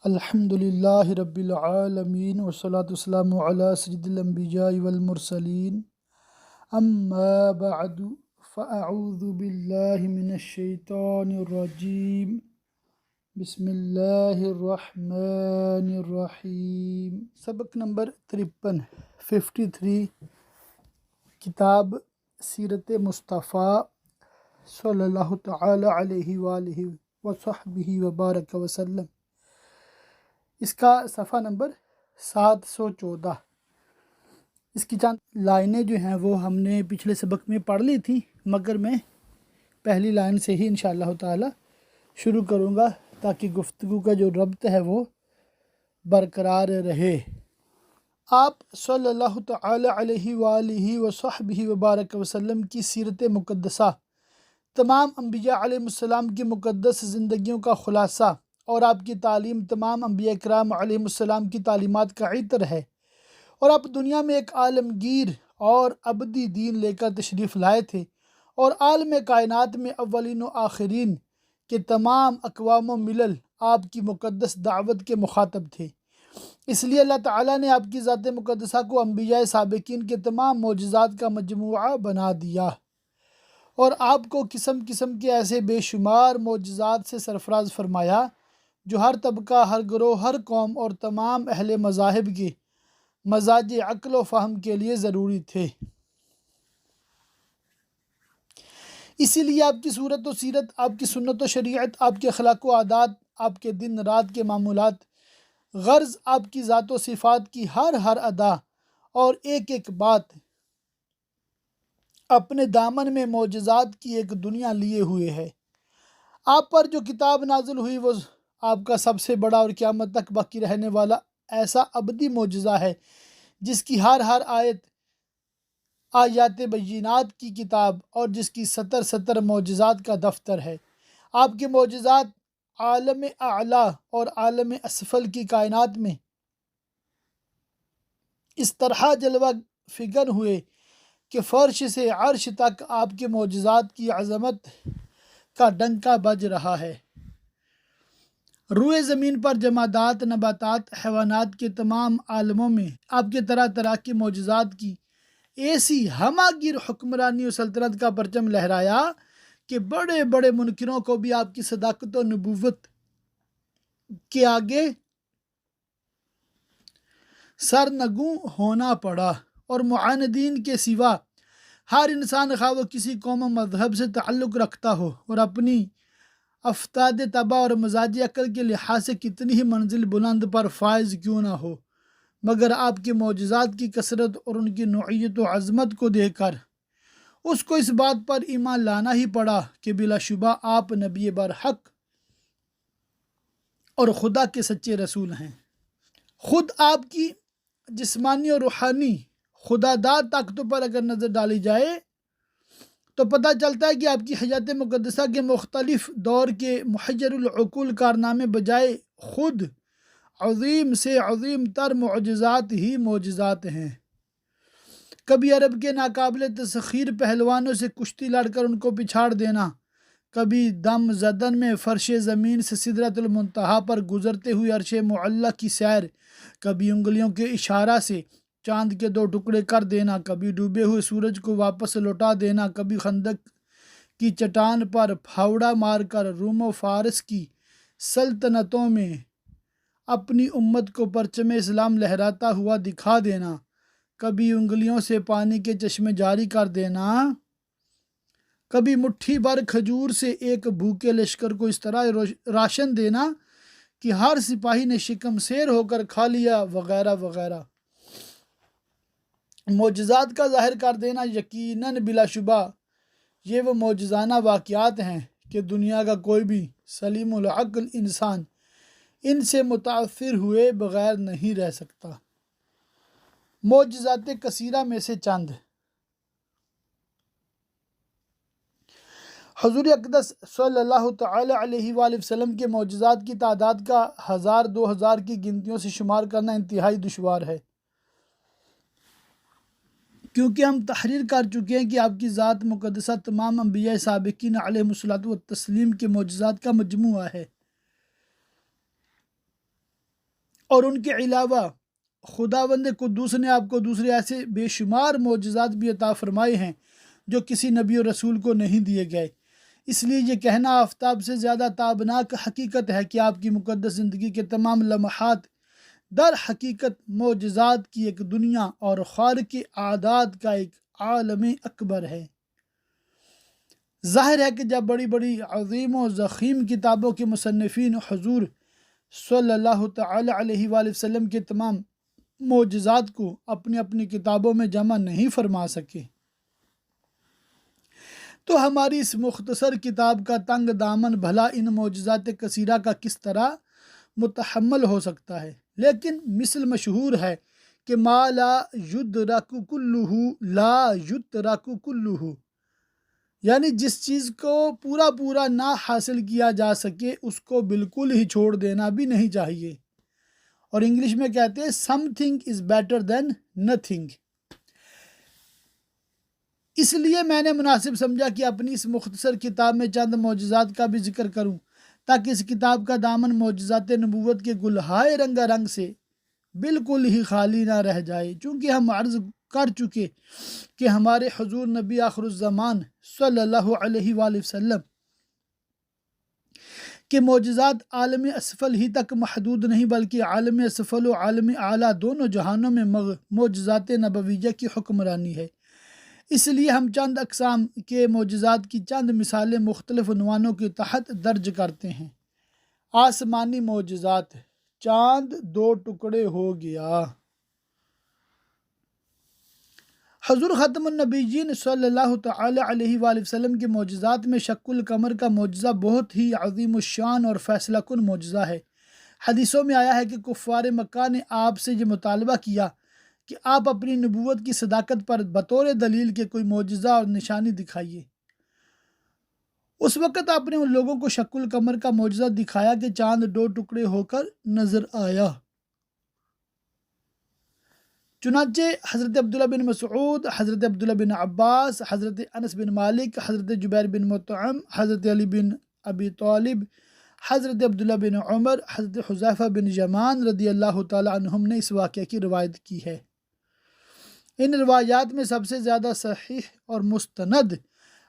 الحمدللہ رب العالمین والصلاة والسلام علی سید الانبیاء والمرسلین اما بعد فاعوذ باللہ من الشیطان الرجیم بسم اللہ الرحمن الرحیم۔ سبق نمبر 53 کتاب سیرت مصطفیٰ صلی اللہ تعالی علیہ وآلہ وصحبہ وبارک وسلم، اس کا صفحہ نمبر 714۔ اس کی چند لائنیں جو ہیں وہ ہم نے پچھلے سبق میں پڑھ لی تھیں، مگر میں پہلی لائن سے ہی انشاءاللہ تعالی شروع کروں گا تاکہ گفتگو کا جو ربط ہے وہ برقرار رہے۔ آپ صلی اللہ تعالی علیہ وآلہ وصحبہ وبارک وسلم کی سیرت مقدسہ تمام انبیاء علیہ السلام کی مقدس زندگیوں کا خلاصہ، اور آپ کی تعلیم تمام انبیاء کرام علیہ السلام کی تعلیمات کا عطر ہے، اور آپ دنیا میں ایک عالمگیر اور ابدی دین لے کر تشریف لائے تھے، اور عالم کائنات میں اولین و آخرین کے تمام اقوام و ملل آپ کی مقدس دعوت کے مخاطب تھے۔ اس لیے اللہ تعالیٰ نے آپ کی ذات مقدسہ کو انبیاء سابقین کے تمام معجزات کا مجموعہ بنا دیا، اور آپ کو قسم قسم کے ایسے بے شمار معجزات سے سرفراز فرمایا جو ہر طبقہ، ہر گروہ، ہر قوم اور تمام اہل مذاہب کے مزاج عقل و فہم کے لیے ضروری تھے۔ اسی لیے آپ کی صورت و سیرت، آپ کی سنت و شریعت، آپ کے اخلاق و عادات، آپ کے دن رات کے معمولات، غرض آپ کی ذات و صفات کی ہر ادا اور ایک ایک بات اپنے دامن میں معجزات کی ایک دنیا لیے ہوئے ہے۔ آپ پر جو کتاب نازل ہوئی وہ آپ کا سب سے بڑا اور قیامت تک باقی رہنے والا ایسا ابدی معجزہ ہے جس کی ہر آیات بینات کی کتاب اور جس کی سطر معجزات کا دفتر ہے۔ آپ کے معجزات عالم اعلیٰ اور عالم اسفل کی کائنات میں اس طرح جلوہ فگر ہوئے کہ فرش سے عرش تک آپ کے معجزات کی عظمت کا ڈنکا بج رہا ہے۔ روئے زمین پر جمادات، نباتات، حیوانات کے تمام عالموں میں آپ کے طرح طرح کے معجزات کی ایسی ہمہ گیر حکمرانی و سلطنت کا پرچم لہرایا کہ بڑے بڑے منکروں کو بھی آپ کی صداقت و نبوت کے آگے سرنگوں ہونا پڑا، اور معاندین کے سوا ہر انسان خواہ وہ کسی قوم و مذہب سے تعلق رکھتا ہو اور اپنی افتاد طبع اور مزاجی عقل کے لحاظ سے کتنی ہی منزل بلند پر فائز کیوں نہ ہو، مگر آپ کے معجزات کی کثرت اور ان کی نوعیت و عظمت کو دیکھ کر اس کو اس بات پر ایمان لانا ہی پڑا کہ بلا شبہ آپ نبی برحق اور خدا کے سچے رسول ہیں۔ خود آپ کی جسمانی اور روحانی خداداد طاقتوں پر اگر نظر ڈالی جائے تو پتہ چلتا ہے کہ آپ کی حیات مقدسہ کے مختلف دور کے محیر العقول کارنامے بجائے خود عظیم سے عظیم تر معجزات ہی معجزات ہیں۔ کبھی عرب کے ناقابل تسخیر پہلوانوں سے کشتی لڑ کر ان کو پچھاڑ دینا، کبھی دم زدن میں فرش زمین سے سدرۃ المنتہا پر گزرتے ہوئے عرش معلیٰ کی سیر، کبھی انگلیوں کے اشارہ سے چاند کے 2 ٹکڑے کر دینا، کبھی ڈوبے ہوئے سورج کو واپس لوٹا دینا، کبھی خندق کی چٹان پر پھاوڑا مار کر روم و فارس کی سلطنتوں میں اپنی امت کو پرچم اسلام لہراتا ہوا دکھا دینا، کبھی انگلیوں سے پانی کے چشمے جاری کر دینا، کبھی مٹھی بھر کھجور سے ایک بھوکے لشکر کو اس طرح راشن دینا کہ ہر سپاہی نے شکم سیر ہو کر کھا لیا، وغیرہ وغیرہ معجزات کا ظاہر کر دینا۔ یقیناً بلا شبہ یہ وہ معجزانہ واقعات ہیں کہ دنیا کا کوئی بھی سلیم العقل انسان ان سے متاثر ہوئے بغیر نہیں رہ سکتا۔ معجزات کثیرہ میں سے چند: حضور اقدس صلی اللہ تعالی علیہ وآلہ وسلم کے معجزات کی تعداد کا 1000 2000 کی گنتیوں سے شمار کرنا انتہائی دشوار ہے، کیونکہ ہم تحریر کر چکے ہیں کہ آپ کی ذات مقدسہ تمام انبیاء سابقین علیہم الصلاۃ والتسلیم کے معجزات کا مجموعہ ہے۔ اور ان کے علاوہ خداوند قدوس نے آپ کو دوسرے ایسے بے شمار معجزات بھی عطا فرمائے ہیں جو کسی نبی و رسول کو نہیں دیے گئے۔ اس لیے یہ کہنا آفتاب سے زیادہ تابناک حقیقت ہے کہ آپ کی مقدس زندگی کے تمام لمحات در حقیقت معجزات کی ایک دنیا اور خارق عادات کا ایک عالم اکبر ہے۔ ظاہر ہے کہ جب بڑی بڑی عظیم و ضخیم کتابوں کے مصنفین حضور صلی اللہ تعالی علیہ وآلہ وسلم کے تمام معجزات کو اپنی اپنی کتابوں میں جمع نہیں فرما سکے، تو ہماری اس مختصر کتاب کا تنگ دامن بھلا ان معجزات کثیرہ کا کس طرح متحمل ہو سکتا ہے؟ لیکن مثل مشہور ہے کہ ما لا یدرک کلہ لا یترک کلہ، یعنی جس چیز کو پورا پورا نہ حاصل کیا جا سکے اس کو بالکل ہی چھوڑ دینا بھی نہیں چاہیے، اور انگلش میں کہتے ہیں something is better than nothing. اس لیے میں نے مناسب سمجھا کہ اپنی اس مختصر کتاب میں چند معجزات کا بھی ذکر کروں، تاکہ اس کتاب کا دامن معجزات نبوت کے گلہائے رنگا رنگ سے بالکل ہی خالی نہ رہ جائے، چونکہ ہم عرض کر چکے کہ ہمارے حضور نبی آخر الزمان صلی اللہ علیہ وآلہ وسلم کہ معجزات عالم اسفل ہی تک محدود نہیں بلکہ عالم اسفل و عالم اعلیٰ دونوں جہانوں میں معجزات نبویہ کی حکمرانی ہے۔ اس لیے ہم چند اقسام کے معجزات کی چند مثالیں مختلف عنوانوں کے تحت درج کرتے ہیں۔ آسمانی معجزات، چاند 2 ٹکڑے ہو گیا۔ حضور ختم النبیین صلی اللہ تعالی علیہ وآلہ وسلم کے معجزات میں شق القمر کا معجزہ بہت ہی عظیم الشان اور فیصلہ کن معجزہ ہے۔ حدیثوں میں آیا ہے کہ کفار مکہ نے آپ سے یہ مطالبہ کیا کہ آپ اپنی نبوت کی صداقت پر بطور دلیل کے کوئی معجزہ اور نشانی دکھائیے۔ اس وقت آپ نے ان لوگوں کو شق القمر کا معجزہ دکھایا کہ چاند 2 ٹکڑے ہو کر نظر آیا۔ چنانچہ حضرت عبداللہ بن مسعود، حضرت عبداللہ بن عباس، حضرت انس بن مالک، حضرت جبیر بن مطعم، حضرت علی بن ابی طالب، حضرت عبداللہ بن عمر، حضرت حذیفہ بن یمان رضی اللہ تعالی عنہم نے اس واقعے کی روایت کی ہے۔ ان روایات میں سب سے زیادہ صحیح اور مستند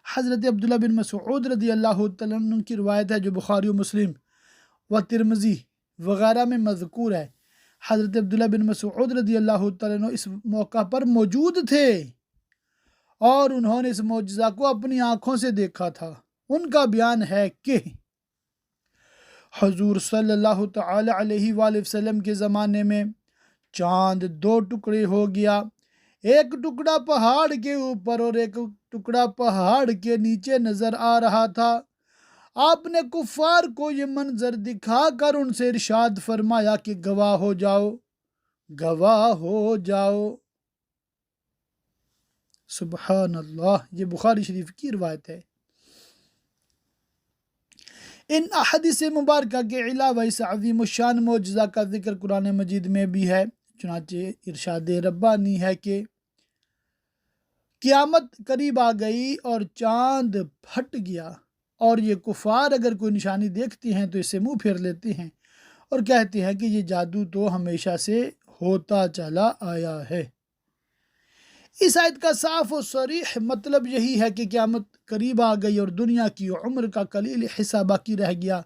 حضرت عبداللہ بن مسعود رضی اللہ تعالیٰ عنہ کی روایت ہے، جو بخاری و مسلم و ترمذی وغیرہ میں مذکور ہے۔ حضرت عبداللہ بن مسعود رضی اللہ تعالیٰ عنہ اس موقع پر موجود تھے اور انہوں نے اس معجزہ کو اپنی آنکھوں سے دیکھا تھا۔ ان کا بیان ہے کہ حضور صلی اللہ تعالی علیہ وآلہ وسلم کے زمانے میں چاند 2 ٹکڑے ہو گیا، ایک ٹکڑا پہاڑ کے اوپر اور ایک ٹکڑا پہاڑ کے نیچے نظر آ رہا تھا۔ آپ نے کفار کو یہ منظر دکھا کر ان سے ارشاد فرمایا کہ گواہ ہو جاؤ، گواہ ہو جاؤ۔ سبحان اللہ، یہ بخاری شریف کی روایت ہے۔ ان احادیث مبارکہ کے علاوہ اس عظیم الشان معجزہ کا ذکر قرآن مجید میں بھی ہے۔ چنانچہ ارشاد ربانی ہے کہ قیامت قریب آ گئی اور چاند پھٹ گیا، اور یہ کفار اگر کوئی نشانی دیکھتے ہیں تو اسے منہ پھیر لیتے ہیں اور کہتے ہیں کہ یہ جادو تو ہمیشہ سے ہوتا چلا آیا ہے۔ اس آیت کا صاف و صریح مطلب یہی ہے کہ قیامت قریب آ گئی اور دنیا کی عمر کا قلیل حصہ باقی رہ گیا،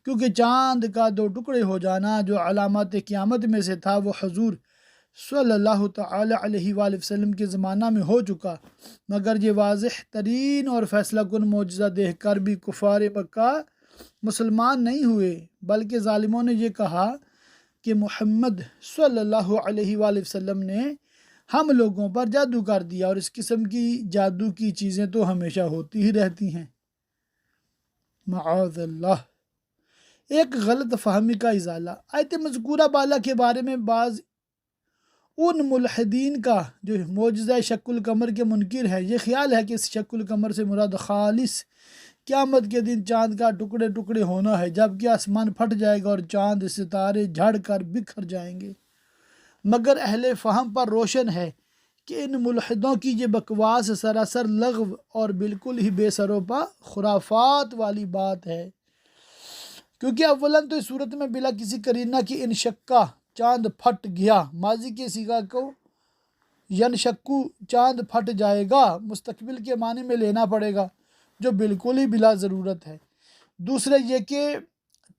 کیونکہ چاند کا 2 ٹکڑے ہو جانا جو علامات قیامت میں سے تھا وہ حضور صلی اللہ تعالی علیہ وآلہ وسلم کے زمانہ میں ہو چکا، مگر یہ واضح ترین اور فیصلہ کن معجزہ دیکھ کر بھی کفار مکہ مسلمان نہیں ہوئے، بلکہ ظالموں نے یہ کہا کہ محمد صلی اللہ علیہ وآلہ وسلم نے ہم لوگوں پر جادو کر دیا، اور اس قسم کی جادو کی چیزیں تو ہمیشہ ہوتی ہی رہتی ہیں، معاذ اللہ۔ ایک غلط فہمی کا ازالہ۔ آیت مذکورہ بالا کے بارے میں بعض ان ملحدین کا جو معجزہ شق القمر کے منکر ہے، یہ خیال ہے کہ اس شق القمر سے مراد خالص قیامت کے دن چاند کا ٹکڑے ٹکڑے ہونا ہے، جبکہ آسمان پھٹ جائے گا اور چاند ستارے جھڑ کر بکھر جائیں گے۔ مگر اہل فہم پر روشن ہے کہ ان ملحدوں کی یہ بکواس سراسر لغو اور بالکل ہی بے سروپا خرافات والی بات ہے، کیونکہ اولاً تو اس صورت میں بلا کسی قرینہ کی انشقہ چاند پھٹ گیا، ماضی کے صیغہ کو ینشقو چاند پھٹ جائے گا مستقبل کے معنی میں لینا پڑے گا، جو بالکل ہی بلا ضرورت ہے۔ دوسرے یہ کہ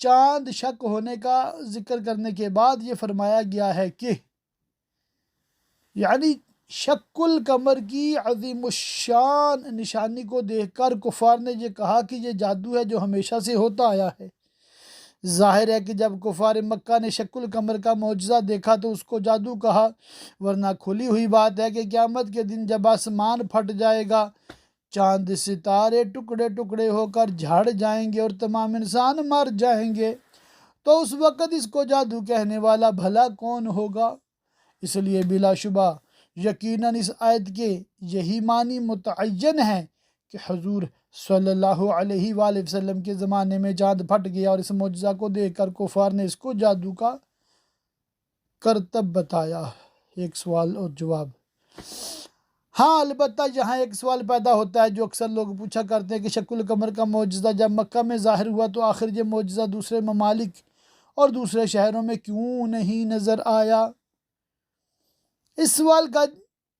چاند شق ہونے کا ذکر کرنے کے بعد یہ فرمایا گیا ہے کہ یعنی شق القمر کی عظیم الشان نشانی کو دیکھ کر کفار نے یہ کہا کہ یہ جادو ہے جو ہمیشہ سے ہوتا آیا ہے۔ ظاہر ہے کہ جب کفار مکہ نے شق القمر کا معجزہ دیکھا تو اس کو جادو کہا، ورنہ کھلی ہوئی بات ہے کہ قیامت کے دن جب آسمان پھٹ جائے گا، چاند ستارے ٹکڑے ٹکڑے ہو کر جھڑ جائیں گے اور تمام انسان مر جائیں گے، تو اس وقت اس کو جادو کہنے والا بھلا کون ہوگا؟ اس لیے بلا شبہ یقیناً اس آیت کے یہی معنی متعین ہے کہ حضور صلی اللہ علیہ وآلہ وسلم کے زمانے میں چاند پھٹ گیا، اور اس معجزہ کو دیکھ کر کفار نے اس کو جادو کا کرتب بتایا۔ ایک سوال اور جواب۔ ہاں البتہ یہاں ایک سوال پیدا ہوتا ہے جو اکثر لوگ پوچھا کرتے ہیں کہ شق القمر کا معجزہ جب مکہ میں ظاہر ہوا تو آخر یہ معجزہ دوسرے ممالک اور دوسرے شہروں میں کیوں نہیں نظر آیا؟ اس سوال کا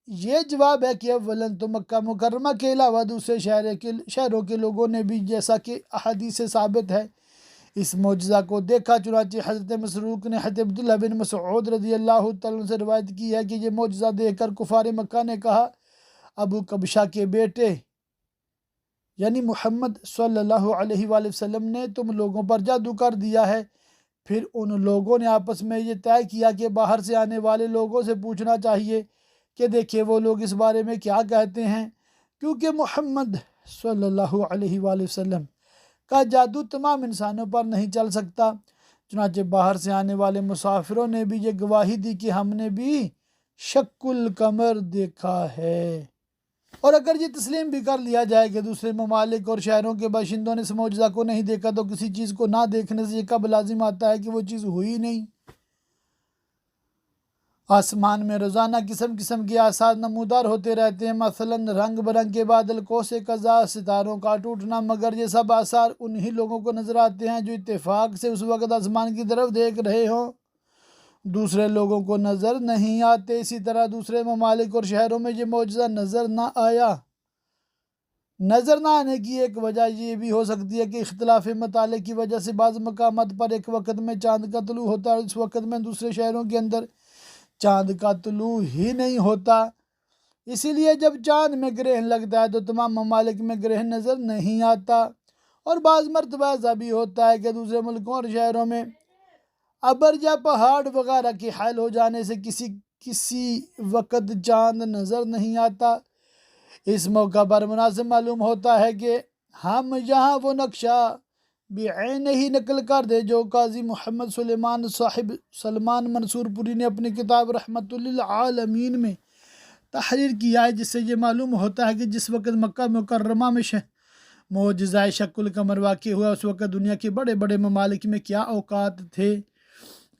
یہ جواب ہے کہ اولاً تو مکہ مکرمہ کے علاوہ دوسرے شہروں کے لوگوں نے بھی، جیسا کہ احادیث سے ثابت ہے، اس معجزہ کو دیکھا۔ چنانچہ حضرت مسروق نے حضرت عبداللہ بن مسعود رضی اللہ تعالیٰ عنہ سے روایت کی ہے کہ یہ معجزہ دیکھ کر کفار مکہ نے کہا، ابو قبشہ کے بیٹے یعنی محمد صلی اللہ علیہ وآلہ وسلم نے تم لوگوں پر جادو کر دیا ہے۔ پھر ان لوگوں نے آپس میں یہ طے کیا کہ باہر سے آنے والے لوگوں سے پوچھنا چاہیے کہ دیکھیں وہ لوگ اس بارے میں کیا کہتے ہیں، کیونکہ محمد صلی اللہ علیہ وآلہ وسلم کا جادو تمام انسانوں پر نہیں چل سکتا۔ چنانچہ باہر سے آنے والے مسافروں نے بھی یہ گواہی دی کہ ہم نے بھی شق القمر دیکھا ہے۔ اور اگر یہ تسلیم بھی کر لیا جائے کہ دوسرے ممالک اور شہروں کے باشندوں نے اس معجزہ کو نہیں دیکھا، تو کسی چیز کو نہ دیکھنے سے یہ کب لازم آتا ہے کہ وہ چیز ہوئی نہیں؟ آسمان میں روزانہ قسم قسم کے آثار نمودار ہوتے رہتے ہیں، مثلاً رنگ برنگ کے بادل، کوس قزح، ستاروں کا ٹوٹنا، مگر یہ سب آثار انہی لوگوں کو نظر آتے ہیں جو اتفاق سے اس وقت آسمان کی طرف دیکھ رہے ہوں، دوسرے لوگوں کو نظر نہیں آتے۔ اسی طرح دوسرے ممالک اور شہروں میں یہ معجزہ نظر نہ آیا۔ نظر نہ آنے کی ایک وجہ یہ بھی ہو سکتی ہے کہ اختلاف مطالعے کی وجہ سے بعض مقامات پر ایک وقت میں چاند کا طلوع ہوتا ہے اور اس وقت میں دوسرے شہروں کے اندر چاند کا طلوع ہی نہیں ہوتا۔ اسی لیے جب چاند میں گرہن لگتا ہے تو تمام ممالک میں گرہن نظر نہیں آتا، اور بعض مرتبہ ایسا بھی ہوتا ہے کہ دوسرے ملکوں اور شہروں میں ابر یا پہاڑ وغیرہ کے حائل ہو جانے سے کسی وقت چاند نظر نہیں آتا۔ اس موقع پر مناسب معلوم ہوتا ہے کہ ہم یہاں وہ نقشہ بعین ہی نقل کر دے جو قاضی محمد سلیمان صاحب سلمان منصور پوری نے اپنی کتاب رحمت للعالمین میں تحریر کیا ہے، جس سے یہ معلوم ہوتا ہے کہ جس وقت مکہ مکرمہ میں معجزہ شق القمر واقع ہوا، اس وقت دنیا کے بڑے بڑے ممالک میں کیا اوقات تھے۔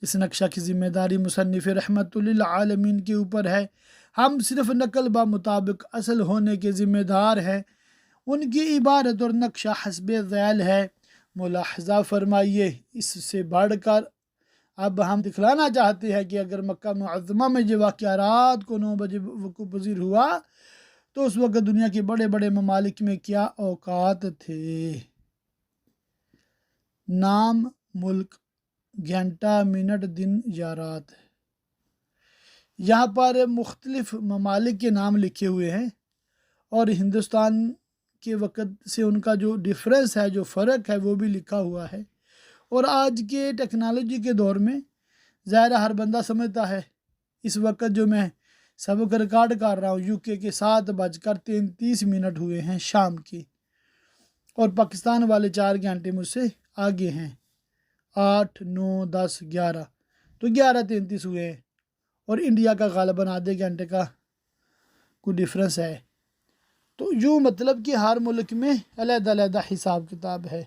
اس نقشہ کی ذمہ داری مصنف رحمت للعالمین کے اوپر ہے، ہم صرف نقل مطابق اصل ہونے کے ذمہ دار ہیں۔ ان کی عبارت اور نقشہ حسب ذیل ہے، ملاحظہ فرمائیے۔ اس سے بڑھ کر اب ہم دکھلانا چاہتے ہیں کہ اگر مکہ معظمہ میں یہ واقعہ رات کو 9 بجے وقوع پذیر ہوا تو اس وقت دنیا کے بڑے بڑے ممالک میں کیا اوقات تھے۔ نام، ملک، گھنٹہ، منٹ، دن یا رات۔ یہاں پر مختلف ممالک کے نام لکھے ہوئے ہیں اور ہندوستان کے وقت سے ان کا جو ڈیفرنس ہے، جو فرق ہے، وہ بھی لکھا ہوا ہے۔ اور آج کے ٹیکنالوجی کے دور میں ظاہر ہر بندہ سمجھتا ہے۔ اس وقت جو میں سبق ریکارڈ کر رہا ہوں UK کے 7:33 ہوئے ہیں شام کے، اور پاکستان والے 4 گھنٹے مجھ سے آگے ہیں، 8، 9، 10، 11، تو 11:33 ہوئے ہیں، اور انڈیا کا غالباً آدھے گھنٹے کا کوئی ڈیفرنس ہے۔ تو یوں مطلب کہ ہر ملک میں علیحدہ علیحدہ حساب کتاب ہے۔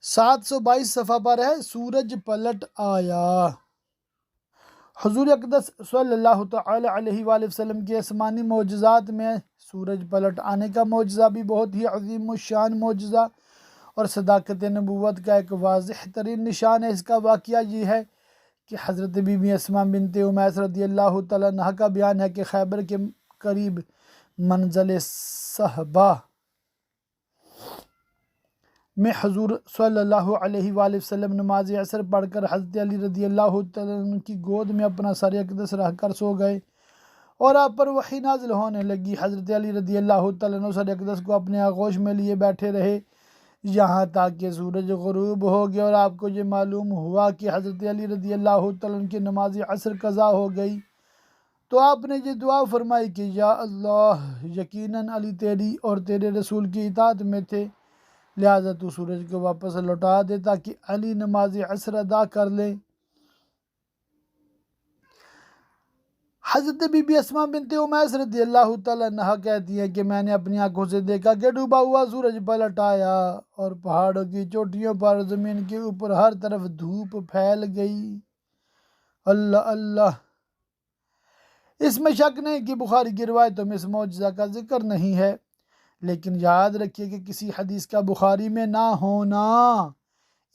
722 صفحہ پر ہے، سورج پلٹ آیا۔ حضور اقدس صلی اللہ تعالی علیہ وآلہ وسلم کے آسمانی معجزات میں سورج پلٹ آنے کا معجزہ بھی بہت ہی عظیم الشان معجزہ اور صداقت نبوت کا ایک واضح ترین نشان ہے اس کا واقعہ یہ ہے کہ حضرت بی بی اسماء بنت امیس رضی اللہ تعالیٰ عنہ کا بیان ہے کہ خیبر کے قریب منزل صحبہ میں حضور صلی اللہ علیہ وآلہ وسلم نماز عصر پڑھ کر حضرت علی رضی اللہ تعالیٰ عنہ کی گود میں اپنا سر اقدس رکھ کر سو گئے اور آپ پر وحی نازل ہونے لگی۔ حضرت علی رضی اللہ تعالیٰ عنہ سر اقدس کو اپنے آغوش میں لیے بیٹھے رہے یہاں تک کہ سورج غروب ہو گیا اور آپ کو یہ معلوم ہوا کہ حضرت علی رضی اللہ تعالیٰ عنہ کی نماز عصر قضا ہو گئی، تو آپ نے یہ دعا فرمائی کہ یا اللہ، یقیناً علی تیری اور تیرے رسول کی اطاعت میں تھے، لہٰذا تو سورج کو واپس لوٹا دے تاکہ علی نماز عصر ادا کر لیں۔ حضرت بی بی اسماء بنت امیس رضی اللہ تعالیٰ عنہ کہتی ہیں کہ میں نے اپنی آنکھوں سے دیکھا کہ ڈوبا ہوا سورج پلٹ آیا اور پہاڑوں کی چوٹیوں پر زمین کے اوپر ہر طرف دھوپ پھیل گئی۔ اللہ اللہ! اس میں شک نہیں کہ بخاری کی روایتوں میں اس معجزہ کا ذکر نہیں ہے، لیکن یاد رکھیے کہ کسی حدیث کا بخاری میں نہ ہونا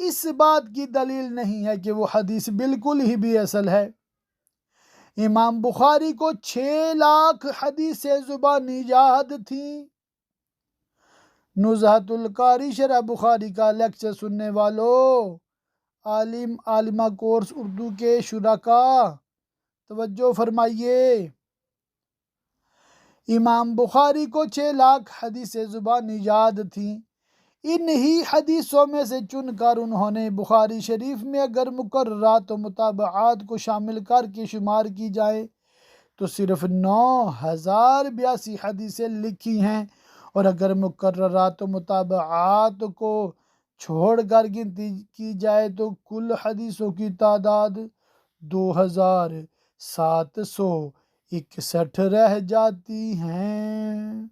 اس بات کی دلیل نہیں ہے کہ وہ حدیث بالکل ہی بھی اصل ہے۔ امام بخاری کو 6 لاکھ حدیثیں زبانی یاد تھیں۔ نزہۃ القاری شرح بخاری کا لیکچر سننے والوں، عالمہ کورس اردو کے شرکاء توجہ فرمائیے، امام بخاری کو 6 لاکھ حدیثیں زبانی یاد تھیں۔ انہی حدیثوں میں سے چن کر انہوں نے بخاری شریف میں اگر مقررات و متابعات کو شامل کر کے شمار کی جائے تو صرف 9082 حدیثیں لکھی ہیں، اور اگر مقررات و متابعات کو چھوڑ کر گنتی کی جائے تو کل حدیثوں کی تعداد 2761 رہ جاتی ہیں۔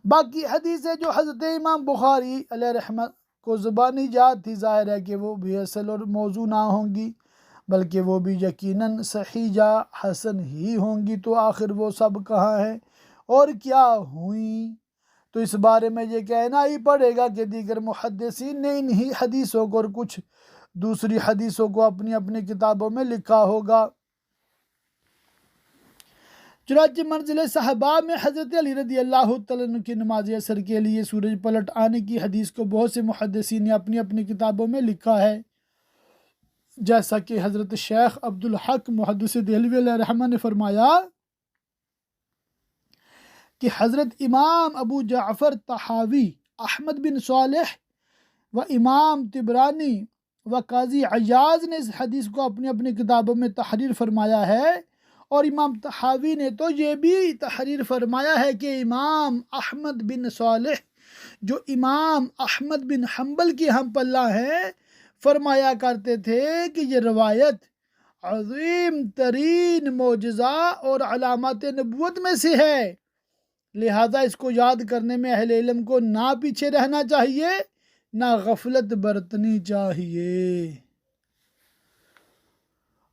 باقی حدیثیں جو حضرت امام بخاری علیہ رحمت کو زبانی یاد تھی، ظاہر ہے کہ وہ بھی اصل اور موضوع نہ ہوں گی، بلکہ وہ بھی یقیناً صحیح یا حسن ہی ہوں گی، تو آخر وہ سب کہاں ہیں اور کیا ہوئیں؟ تو اس بارے میں یہ کہنا ہی پڑے گا کہ دیگر محدثین نے انہی حدیثوں کو اور کچھ دوسری حدیثوں کو اپنی اپنی کتابوں میں لکھا ہوگا۔ چنانچہ منزل صحبہ میں حضرت علی رضی اللہ تعالیٰ عنہ کی نماز عصر کے لیے سورج پلٹ آنے کی حدیث کو بہت سے محدثین نے اپنی اپنی کتابوں میں لکھا ہے، جیسا کہ حضرت شیخ عبدالحق محدث دہلوی علیہ رحمہ نے فرمایا کہ حضرت امام ابو جعفر طحاوی، احمد بن صالح و امام طبرانی و قاضی عیاض نے اس حدیث کو اپنی اپنی کتابوں میں تحریر فرمایا ہے، اور امام طحاوی نے تو یہ بھی تحریر فرمایا ہے کہ امام احمد بن صالح جو امام احمد بن حنبل کی ہم پلہ ہیں فرمایا کرتے تھے کہ یہ روایت عظیم ترین معجزہ اور علامات نبوت میں سے ہے، لہذا اس کو یاد کرنے میں اہل علم کو نہ پیچھے رہنا چاہیے نہ غفلت برتنی چاہیے۔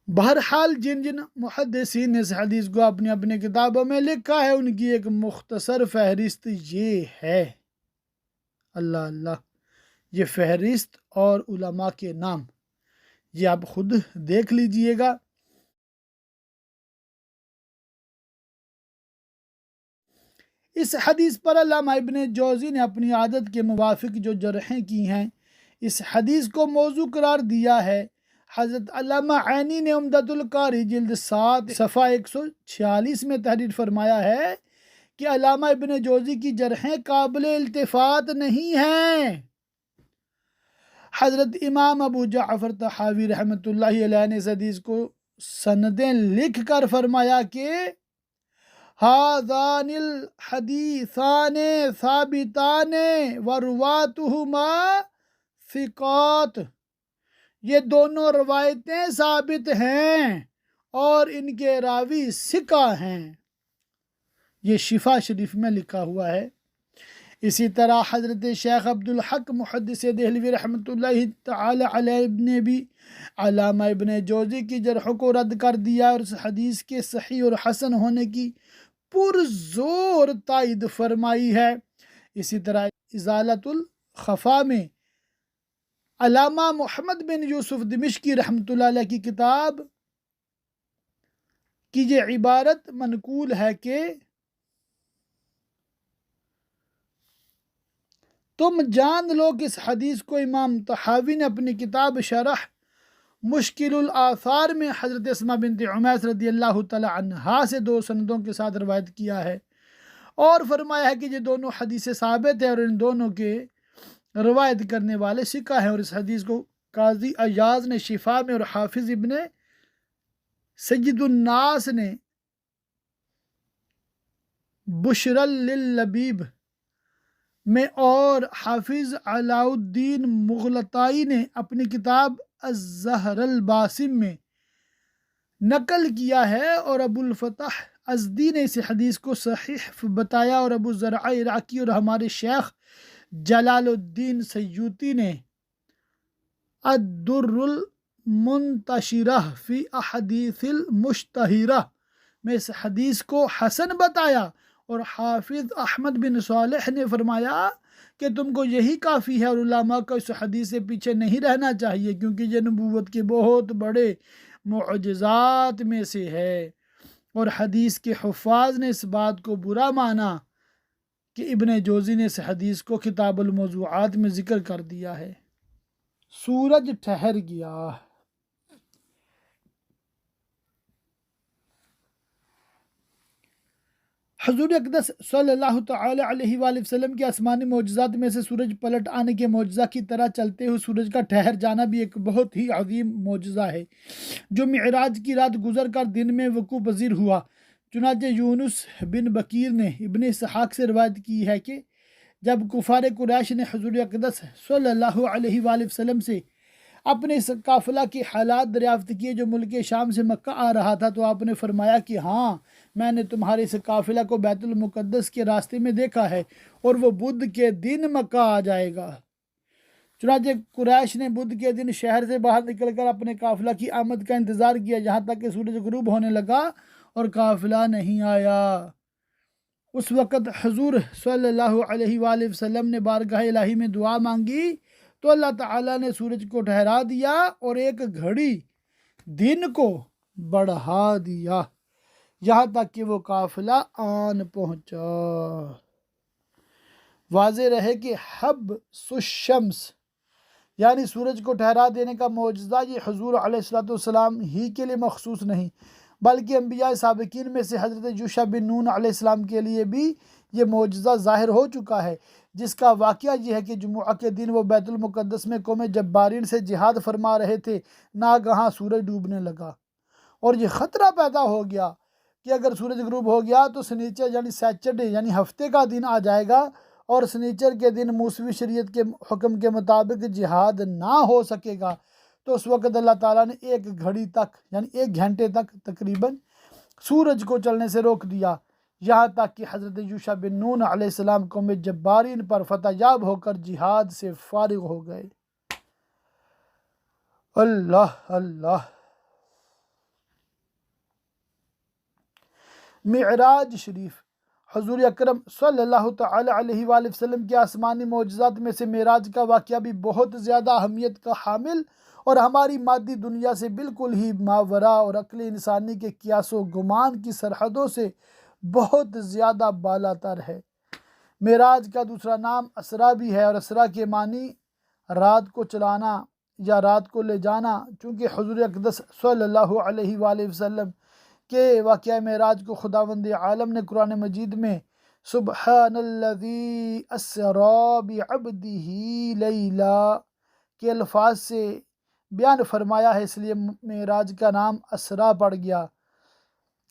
بہرحال جن جن محدثین نے اس حدیث کو اپنی اپنی کتابوں میں لکھا ہے ان کی ایک مختصر فہرست یہ ہے۔ اللہ اللہ! یہ فہرست اور علماء کے نام یہ آپ خود دیکھ لیجئے گا۔ اس حدیث پر علامہ ابن جوزی نے اپنی عادت کے موافق جو جرحیں کی ہیں، اس حدیث کو موضوع قرار دیا ہے۔ حضرت علامہ عینی نے عمدۃ القاری جلد 7 صفحہ 146 میں تحریر فرمایا ہے کہ علامہ ابن جوزی کی جرحیں قابل التفات نہیں ہیں۔ حضرت امام ابو جعفر طحاوی رحمۃ اللہ علیہ نے اس حدیث کو سندیں لکھ کر فرمایا کہ ہذان الحدیثان ثابتان ورواۃہما ثقات، یہ دونوں روایتیں ثابت ہیں اور ان کے راوی ثقہ ہیں۔ یہ شفا شریف میں لکھا ہوا ہے۔ اسی طرح حضرت شیخ عبدالحق محدث دہلوی رحمۃ اللہ تعالی علیہ نے بھی علامہ ابن جوزی کی جرحوں کو رد کر دیا اور اس حدیث کے صحیح اور حسن ہونے کی پرزور تائید فرمائی ہے۔ اسی طرح ازالۃ خفا میں علامہ محمد بن یوسف دمشقی رحمۃ اللہ علیہ کی کتاب کی یہ عبارت منقول ہے کہ تم جان لو کہ اس حدیث کو امام طحاوی نے اپنی کتاب شرح مشکل الآثار میں حضرت اسماء بنت عمیس رضی اللہ تعالی عنہا سے 2 سندوں کے ساتھ روایت کیا ہے، اور فرمایا ہے کہ یہ دونوں حدیث ثابت ہیں اور ان دونوں کے روایت کرنے والے ثقہ ہیں، اور اس حدیث کو قاضی ایاز نے شفا میں اور حافظ ابن سید الناس نے بشر للبیب میں اور حافظ علاء الدین مغلطائی نے اپنی کتاب الزہر الباسم میں نقل کیا ہے، اور ابو الفتح ازدی نے اس حدیث کو صحیح بتایا، اور ابو زرع عراقی اور ہمارے شیخ جلال الدین سیوطی نے الدر المنتشرہ فی احادیث المشتہرہ میں اس حدیث کو حسن بتایا، اور حافظ احمد بن صالح نے فرمایا کہ تم کو یہی کافی ہے، اور علماء کو اس حدیث سے پیچھے نہیں رہنا چاہیے، کیونکہ یہ نبوت کے بہت بڑے معجزات میں سے ہے۔ اور حدیث کے حفاظ نے اس بات کو برا مانا کہ ابن جوزی نے اس حدیث کو کتاب الموضوعات میں ذکر کر دیا ہے۔ سورج ٹھہر گیا۔ حضور اقدس صلی اللہ تعالی علیہ وآلہ وسلم کے آسمانی معجزات میں سے سورج پلٹ آنے کے معجزہ کی طرح چلتے ہوئے سورج کا ٹھہر جانا بھی ایک بہت ہی عظیم معجزہ ہے، جو معراج کی رات گزر کر دن میں وقوع پذیر ہوا۔ چنانچہ یونس بن بکیر نے ابن اسحاق سے روایت کی ہے کہ جب کفار قریش نے حضور اقدس صلی اللہ علیہ وآلہ وسلم سے اپنے اس قافلہ کے حالات دریافت کیے جو ملک شام سے مکہ آ رہا تھا، تو آپ نے فرمایا کہ ہاں، میں نے تمہارے اس قافلہ کو بیت المقدس کے راستے میں دیکھا ہے، اور وہ بدھ کے دن مکہ آ جائے گا۔ چنانچہ قریش نے بدھ کے دن شہر سے باہر نکل کر اپنے قافلہ کی آمد کا انتظار کیا، جہاں تک کہ سورج غروب ہونے لگا اور قافلہ نہیں آیا۔ اس وقت حضور صلی اللہ علیہ وآلہ وسلم نے بارگاہ الہی میں دعا مانگی، تو اللہ تعالیٰ نے سورج کو ٹھہرا دیا اور ایک گھڑی دن کو بڑھا دیا، یہاں تک کہ وہ قافلہ آن پہنچا۔ واضح رہے کہ حبس الشمس یعنی سورج کو ٹھہرا دینے کا معجزہ یہ حضور علیہ السلام ہی کے لیے مخصوص نہیں، بلکہ انبیاء سابقین میں سے حضرت یوشع بن نون علیہ السلام کے لیے بھی یہ معجزہ ظاہر ہو چکا ہے، جس کا واقعہ یہ ہے کہ جمعہ کے دن وہ بیت المقدس میں قوم جبارین سے جہاد فرما رہے تھے، ناگہاں سورج ڈوبنے لگا، اور یہ خطرہ پیدا ہو گیا کہ اگر سورج غروب ہو گیا تو سنیچر یعنی سیچرڈے یعنی ہفتے کا دن آ جائے گا، اور سنیچر کے دن موسوی شریعت کے حکم کے مطابق جہاد نہ ہو سکے گا۔ تو اس وقت اللہ تعالیٰ نے ایک گھڑی تک یعنی 1 گھنٹے تک تقریباً سورج کو چلنے سے روک دیا، یہاں تک کہ حضرت یوشع بن نون علیہ السلام قوم جبارین پر فتح یاب ہو کر جہاد سے فارغ ہو گئے۔ اللہ اللہ۔ معراج شریف۔ حضور اکرم صلی اللہ تعالی علیہ وآلہ وسلم کے آسمانی معجزات میں سے معراج کا واقعہ بھی بہت زیادہ اہمیت کا حامل اور ہماری مادی دنیا سے بالکل ہی ماوراء اور عقل انسانی کے قیاس و گمان کی سرحدوں سے بہت زیادہ بالا تر ہے۔ معراج کا دوسرا نام اسرا بھی ہے، اور اسرا کے معنی رات کو چلانا یا رات کو لے جانا، چونکہ حضور اقدس صلی اللہ علیہ وآلہ وسلم کے واقعہ معراج کو خداوند عالم نے قرآن مجید میں سبحان الذی اسری بعبدہ لیلا کے الفاظ سے بیان فرمایا ہے، اس لیے معراج کا نام اسرا پڑ گیا۔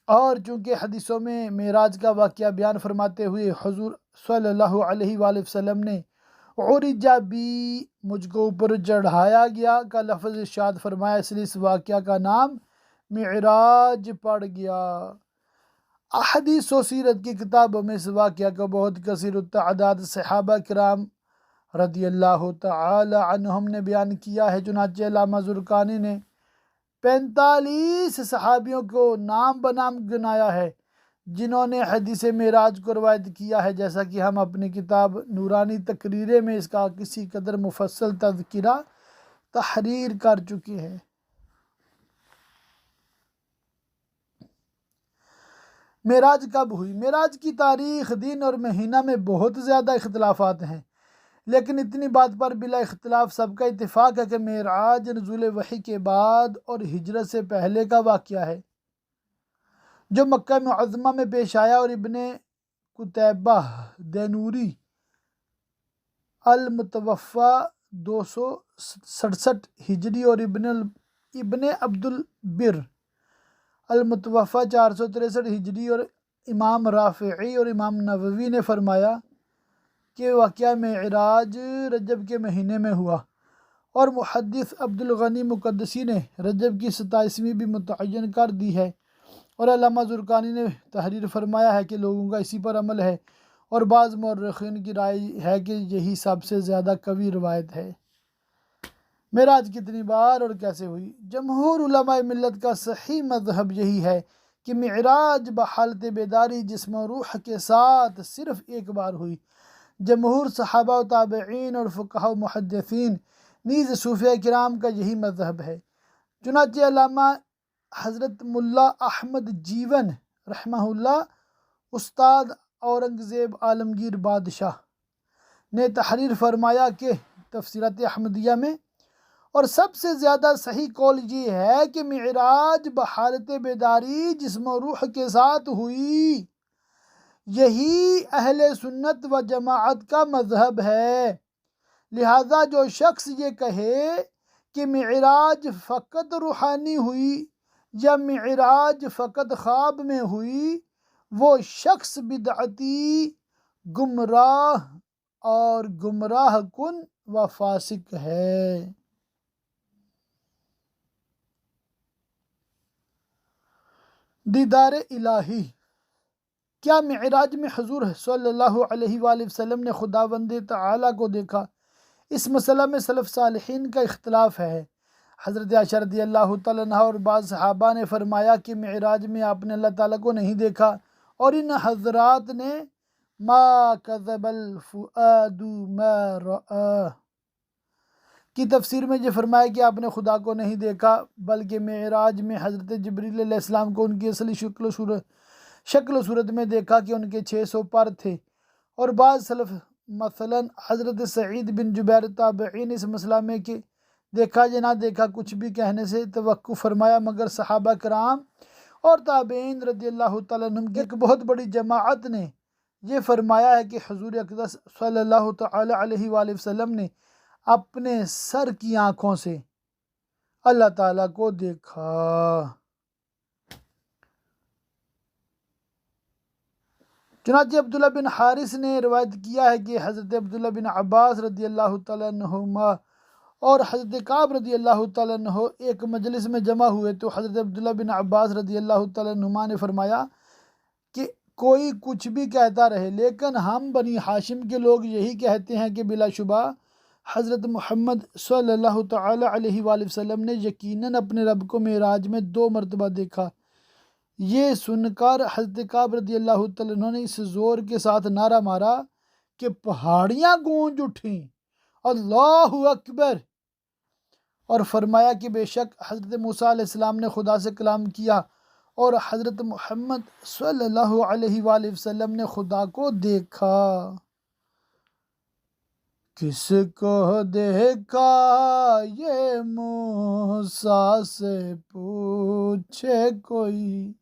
اور چونکہ حدیثوں میں معراج کا واقعہ بیان فرماتے ہوئے حضور صلی اللہ علیہ وآلہ وسلم نے عرج بی مجھ کو اوپر چڑھایا گیا کا لفظ ارشاد فرمایا، اس لیے اس واقعہ کا نام معراج پڑ گیا۔ احادیث و سیرت کی کتابوں میں اس واقعہ کا بہت کثیر التعداد صحابہ کرام رضی اللہ تعالی عنہم نے بیان کیا ہے۔ چنانچہ علامہ زرقانی نے 45 صحابیوں کو نام بنام گنایا ہے، جنہوں نے حدیث معراج کو روایت کیا ہے، جیسا کہ ہم اپنی کتاب نورانی تقریرے میں اس کا کسی قدر مفصل تذکرہ تحریر کر چکے ہیں۔ معراج کب ہوئی؟ معراج کی تاریخ، دن اور مہینہ میں بہت زیادہ اختلافات ہیں، لیکن اتنی بات پر بلا اختلاف سب کا اتفاق ہے کہ معراج نزول وحی کے بعد اور ہجرت سے پہلے کا واقعہ ہے، جو مکہ معظمہ میں پیش آیا، اور ابن قتیبہ دینوری المتوفی 267 ہجری اور ابن عبد البر المتوفی 463 ہجری اور امام رافعی اور امام نووی نے فرمایا کہ واقعہ معراج رجب کے مہینے میں ہوا، اور محدث عبد الغنی مقدسی نے رجب کی 27ویں بھی متعین کر دی ہے، اور علامہ زرقانی نے تحریر فرمایا ہے کہ لوگوں کا اسی پر عمل ہے، اور بعض مورخین کی رائے ہے کہ یہی سب سے زیادہ قوی روایت ہے۔ معراج کتنی بار اور کیسے ہوئی؟ جمہور علماء ملت کا صحیح مذہب یہی ہے کہ معراج بحالت بیداری جسم و روح کے ساتھ صرف ایک بار ہوئی۔ جمہور صحابہ و تابعین اور فقہاء و محدثین نیز صوفیہ کرام کا یہی مذہب ہے۔ چنانچہ علامہ حضرت ملا احمد جیون رحمہ اللہ، استاد اورنگزیب عالمگیر بادشاہ، نے تحریر فرمایا کہ تفسیرات احمدیہ میں، اور سب سے زیادہ صحیح قول یہ ہے کہ معراج بحالت بیداری جسم و روح کے ساتھ ہوئی۔ یہی اہل سنت و جماعت کا مذہب ہے۔ لہذا جو شخص یہ کہے کہ معراج فقط روحانی ہوئی یا معراج فقط خواب میں ہوئی، وہ شخص بدعتی، گمراہ اور گمراہ کن و فاسق ہے۔ دیدار الہی۔ کیا معراج میں حضور صلی اللہ علیہ وآلہ وسلم نے خداوند تعالیٰ کو دیکھا؟ اس مسئلہ میں سلف صالحین کا اختلاف ہے۔ حضرت عائشہ رضی اللہ تعالیٰ عنہا اور بعض صحابہ نے فرمایا کہ معراج میں آپ نے اللہ تعالیٰ کو نہیں دیکھا، اور ان حضرات نے ما کذب الفؤاد ما رآ کی تفسیر میں یہ فرمایا کہ آپ نے خدا کو نہیں دیکھا، بلکہ معراج میں حضرت جبریل علیہ السلام کو ان کی اصلی شکل و صورت میں دیکھا کہ ان کے 600 پر تھے۔ اور بعض سلف مثلا حضرت سعید بن جبیر تابعین اس مسئلہ میں کہ دیکھا یا نہ دیکھا کچھ بھی کہنے سے توقف فرمایا، مگر صحابہ کرام اور تابعین رضی اللہ تعالیٰ عنہم کی ایک بہت بڑی جماعت نے یہ فرمایا ہے کہ حضور اقدس صلی اللہ تعالیٰ علیہ وآلہ وسلم نے اپنے سر کی آنکھوں سے اللہ تعالیٰ کو دیکھا۔ چنانچہ عبداللہ بن حارث نے روایت کیا ہے کہ حضرت عبداللہ بن عباس رضی اللہ تعالیٰ عنہما اور حضرت کعب رضی اللہ تعالیٰ عنہ ایک مجلس میں جمع ہوئے، تو حضرت عبداللہ بن عباس رضی اللہ تعالیٰ عنہما نے فرمایا کہ کوئی کچھ بھی کہتا رہے، لیکن ہم بنی ہاشم کے لوگ یہی کہتے ہیں کہ بلا شبہ حضرت محمد صلی اللہ تعالیٰ علیہ وآلہ وسلم نے یقیناً اپنے رب کو معراج میں 2 مرتبہ دیکھا۔ یہ سن کر حضرت کعب رضی اللہ تعالیٰ عنہ نے اس زور کے ساتھ نعرہ مارا کہ پہاڑیاں گونج اٹھیں، اللہ اکبر، اور فرمایا کہ بے شک حضرت موسیٰ علیہ السلام نے خدا سے کلام کیا، اور حضرت محمد صلی اللہ علیہ وآلہ وسلم نے خدا کو دیکھا۔ کس کو دیکھا یہ موسیٰ سے پوچھے کوئی،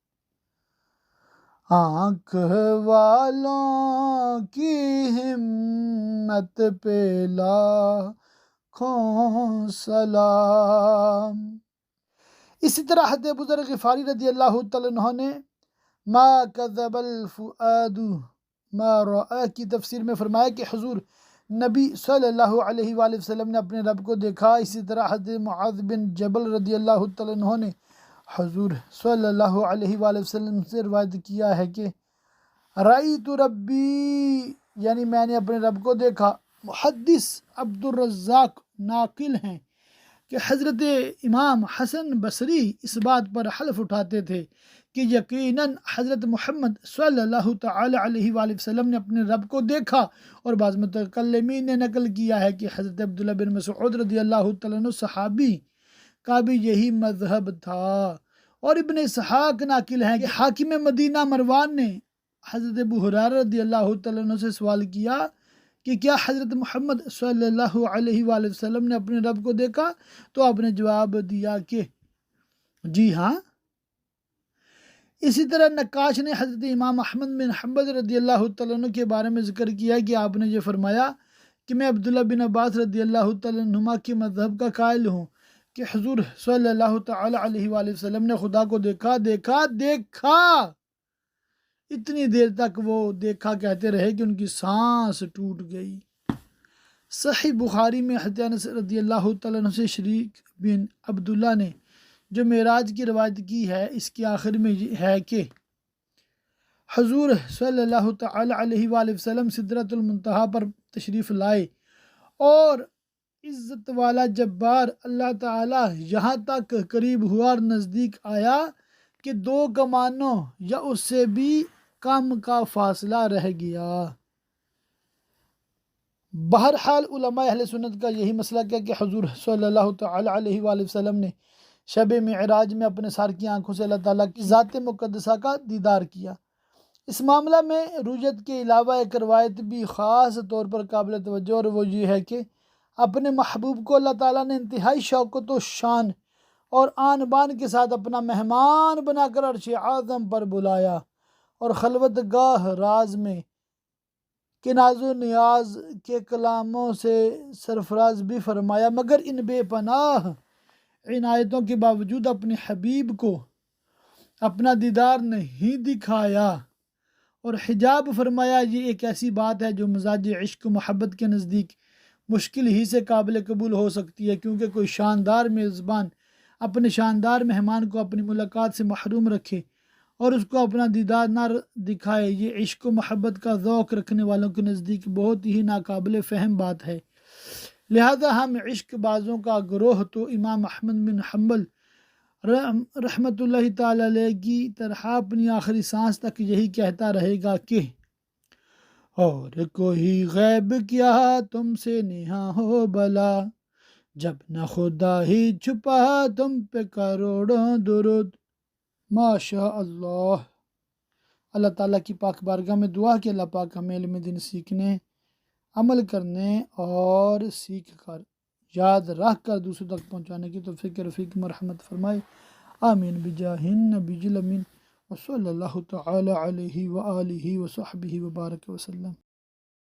آنکھ والوں کی ہمت پہ لاکھوں سلام۔ اسی طرح حضرت ابو ذر غفاری رضی اللہ تعالیٰ عنہ نے ما کذب الفؤاد ما رآ کی تفسیر میں فرمایا کہ حضور نبی صلی اللہ علیہ وآلہ وسلم نے اپنے رب کو دیکھا۔ اسی طرح حضرت معاذ بن جبل رضی اللہ تعالیٰ عنہ نے حضور صلی اللہ علیہ وآلہ وسلم سے روایت کیا ہے کہ رأیت ربی، یعنی میں نے اپنے رب کو دیکھا۔ محدث عبد الرزاق ناقل ہیں کہ حضرت امام حسن بصری اس بات پر حلف اٹھاتے تھے کہ یقیناً حضرت محمد صلی اللہ تعالی علیہ وآلہ وسلم نے اپنے رب کو دیکھا، اور بعض متکلمین نے نقل کیا ہے کہ حضرت عبداللہ بن مسعود رضی اللہ تعالیٰ عنہ صحابی کا بھی یہی مذہب تھا۔ اور ابن اسحاق ناقل ہیں کہ حاکم مدینہ مروان نے حضرت ابو ہریرہ رضی اللہ تعالیٰ عنہ سے سوال کیا کہ کیا حضرت محمد صلی اللہ علیہ وآلہ وسلم نے اپنے رب کو دیکھا؟ تو آپ نے جواب دیا کہ جی ہاں۔ اسی طرح نقاش نے حضرت امام احمد بن حنبل رضی اللہ تعالیٰ عنہ کے بارے میں ذکر کیا کہ آپ نے یہ فرمایا کہ میں عبداللہ بن عباس رضی اللہ تعالیٰ عنہما کے مذہب کا قائل ہوں کہ حضور صلی اللہ تعالی علیہ وآلہ وسلم نے خدا کو دیکھا دیکھا دیکھا، اتنی دیر تک وہ دیکھا کہتے رہے کہ ان کی سانس ٹوٹ گئی۔ صحیح بخاری میں حضرت انس رضی اللہ تعالیٰ عنہ سے شریک بن عبداللہ نے جو معراج کی روایت کی ہے، اس کے آخر میں یہ ہے کہ حضور صلی اللہ تعالی علیہ وآلہ وسلم سدرۃ المنتہا پر تشریف لائے، اور عزت والا جبار اللہ تعالیٰ یہاں تک قریب ہوا اور نزدیک آیا کہ 2 کمانوں یا اس سے بھی کم کا فاصلہ رہ گیا۔ بہرحال علماء اہل سنت کا یہی مسئلہ ہے کہ حضور صلی اللہ تعالی علیہ وآلہ وسلم نے شب معراج میں اپنے سار کی آنکھوں سے اللہ تعالیٰ کی ذات مقدسہ کا دیدار کیا۔ اس معاملہ میں رؤیت کے علاوہ ایک روایت بھی خاص طور پر قابل توجہ، اور وہ یہ ہے کہ اپنے محبوب کو اللہ تعالیٰ نے انتہائی شوکت و شان اور آن بان کے ساتھ اپنا مہمان بنا کر عرش اعظم پر بلایا، اور خلوت گاہ راز میں کہ ناز و نیاز کے کلاموں سے سرفراز بھی فرمایا، مگر ان بے پناہ عنایتوں کے باوجود اپنے حبیب کو اپنا دیدار نہیں دکھایا اور حجاب فرمایا۔ یہ ایک ایسی بات ہے جو مزاج عشق و محبت کے نزدیک مشکل ہی سے قابل قبول ہو سکتی ہے، کیونکہ کوئی شاندار میزبان اپنے شاندار مہمان کو اپنی ملاقات سے محروم رکھے اور اس کو اپنا دیدار نہ دکھائے، یہ عشق و محبت کا ذوق رکھنے والوں کے نزدیک بہت ہی ناقابل فہم بات ہے۔ لہذا ہم عشق بازوں کا گروہ تو امام احمد بن حنبل رحمۃ اللہ تعالی علیہ کی طرح اپنی آخری سانس تک یہی کہتا رہے گا کہ اور کوئی غیب کیا تم سے نہاں ہو بلا، جب نہ خدا ہی چھپا تم پہ کروڑوں درود۔ ماشاء اللہ۔ اللہ تعالیٰ کی پاک بارگاہ میں دعا کہ اللہ پاک ہمیں علم دین سیکھنے، عمل کرنے اور سیکھ کر یاد رکھ کر دوسروں تک پہنچانے کی توفیق رفیق مرحمت فرمائے، آمین بجاہ النبی الامین وصلی اللہ تعالی علیہ وآلہ وصحبہ وبارک وسلم۔